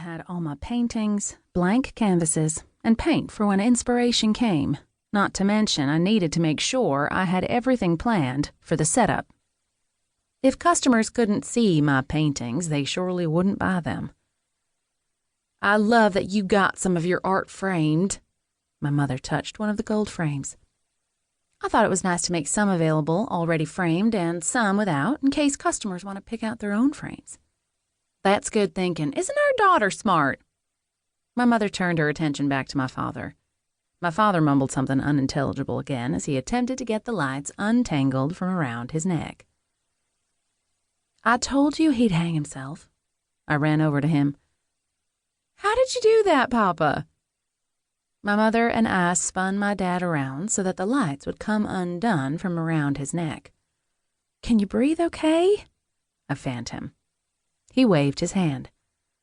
had all my paintings, blank canvases, and paint for when inspiration came. Not to mention, I needed to make sure I had everything planned for the setup. If customers couldn't see my paintings, they surely wouldn't buy them. I love that you got some of your art framed. My mother touched one of the gold frames. I thought it was nice to make some available already framed and some without, in case customers want to pick out their own frames. That's good thinking. Isn't our daughter smart? My mother turned her attention back to my father. My father mumbled something unintelligible again as he attempted to get the lights untangled from around his neck. I told you he'd hang himself. I ran over to him. How did you do that, Papa? My mother and I spun my dad around so that the lights would come undone from around his neck. Can you breathe okay? I fanned him. He waved his hand.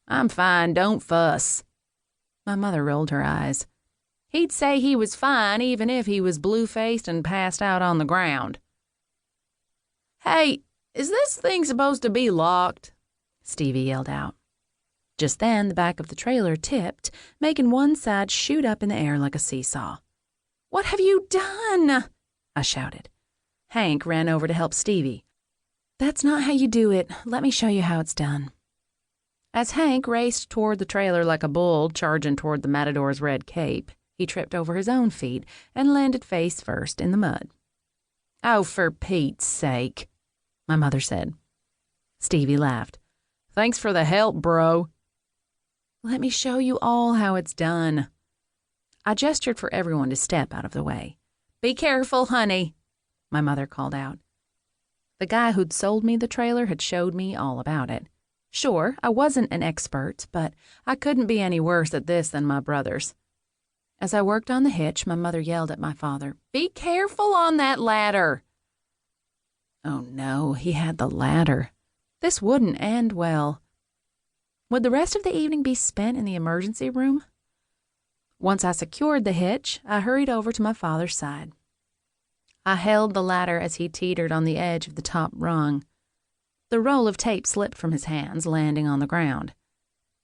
I'm fine, don't fuss. My mother rolled her eyes. He'd say he was fine even if he was blue-faced and passed out on the ground. Hey, is this thing supposed to be locked? Stevie yelled out. Just then, the back of the trailer tipped, making one side shoot up in the air like a seesaw. What have you done? I shouted. Hank ran over to help Stevie. That's not how you do it. Let me show you how it's done. As Hank raced toward the trailer like a bull charging toward the matador's red cape, he tripped over his own feet and landed face first in the mud. Oh, for Pete's sake, my mother said. Stevie laughed. Thanks for the help, bro. Let me show you all how it's done. I gestured for everyone to step out of the way. Be careful, honey, my mother called out. The guy who'd sold me the trailer had showed me all about it. Sure, I wasn't an expert, but I couldn't be any worse at this than my brothers. As I worked on the hitch, my mother yelled at my father, Be careful on that ladder. Oh no, he had the ladder. This wouldn't end well. Would the rest of the evening be spent in the emergency room? Once I secured the hitch, I hurried over to my father's side. I held the ladder as he teetered on the edge of the top rung. The roll of tape slipped from his hands, landing on the ground.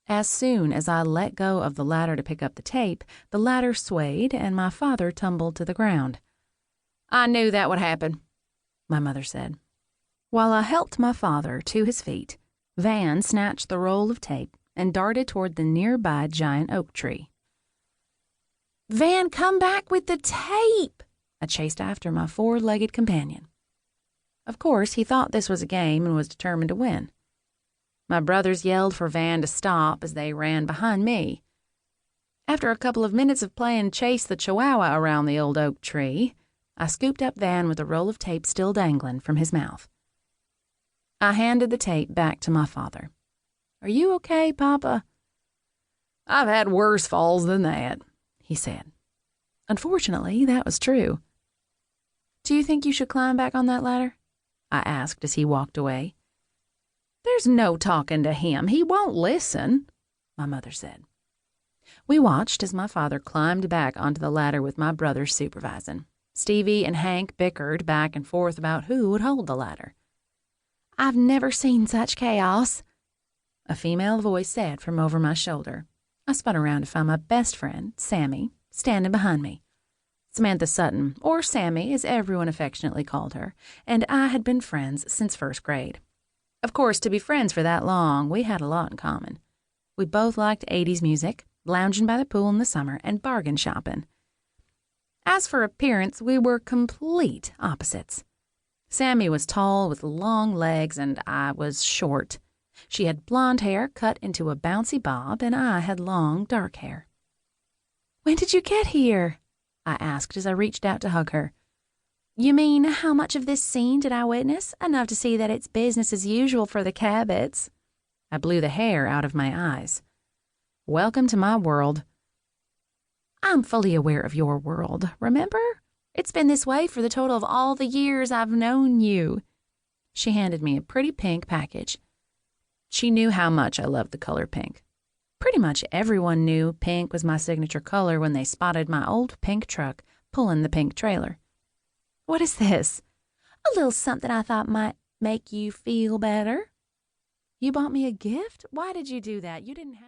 As soon as I let go of the ladder to pick up the tape, the ladder swayed and my father tumbled to the ground. I knew that would happen, my mother said. While I helped my father to his feet, Van snatched the roll of tape and darted toward the nearby giant oak tree. Van, come back with the tape! I chased after my four-legged companion. Of course, he thought this was a game and was determined to win. My brothers yelled for Van to stop as they ran behind me. After a couple of minutes of playing chase the Chihuahua around the old oak tree, I scooped up Van with a roll of tape still dangling from his mouth. I handed the tape back to my father. Are you okay, Papa? I've had worse falls than that, he said. Unfortunately, that was true. Do you think you should climb back on that ladder? I asked as he walked away. There's no talking to him. He won't listen, my mother said. We watched as my father climbed back onto the ladder with my brothers supervising. Stevie and Hank bickered back and forth about who would hold the ladder. I've never seen such chaos, a female voice said from over my shoulder. I spun around to find my best friend, Sammy, standing behind me. Samantha Sutton, or Sammy as everyone affectionately called her, and I had been friends since first grade. Of course, to be friends for that long, we had a lot in common. We both liked 80s music, lounging by the pool in the summer, and bargain shopping. As for appearance, we were complete opposites. Sammy was tall with long legs, and I was short. She had blonde hair cut into a bouncy bob, and I had long, dark hair. When did you get here? I asked as I reached out to hug her. You mean, how much of this scene did I witness? Enough to see that it's business as usual for the Cabots. I blew the hair out of my eyes. Welcome to my world. I'm fully aware of your world, remember? It's been this way for the total of all the years I've known you. She handed me a pretty pink package. She knew how much I loved the color pink. Pretty much everyone knew pink was my signature color when they spotted my old pink truck pulling the pink trailer. What is this? A little something I thought might make you feel better. You bought me a gift? Why did you do that? You didn't have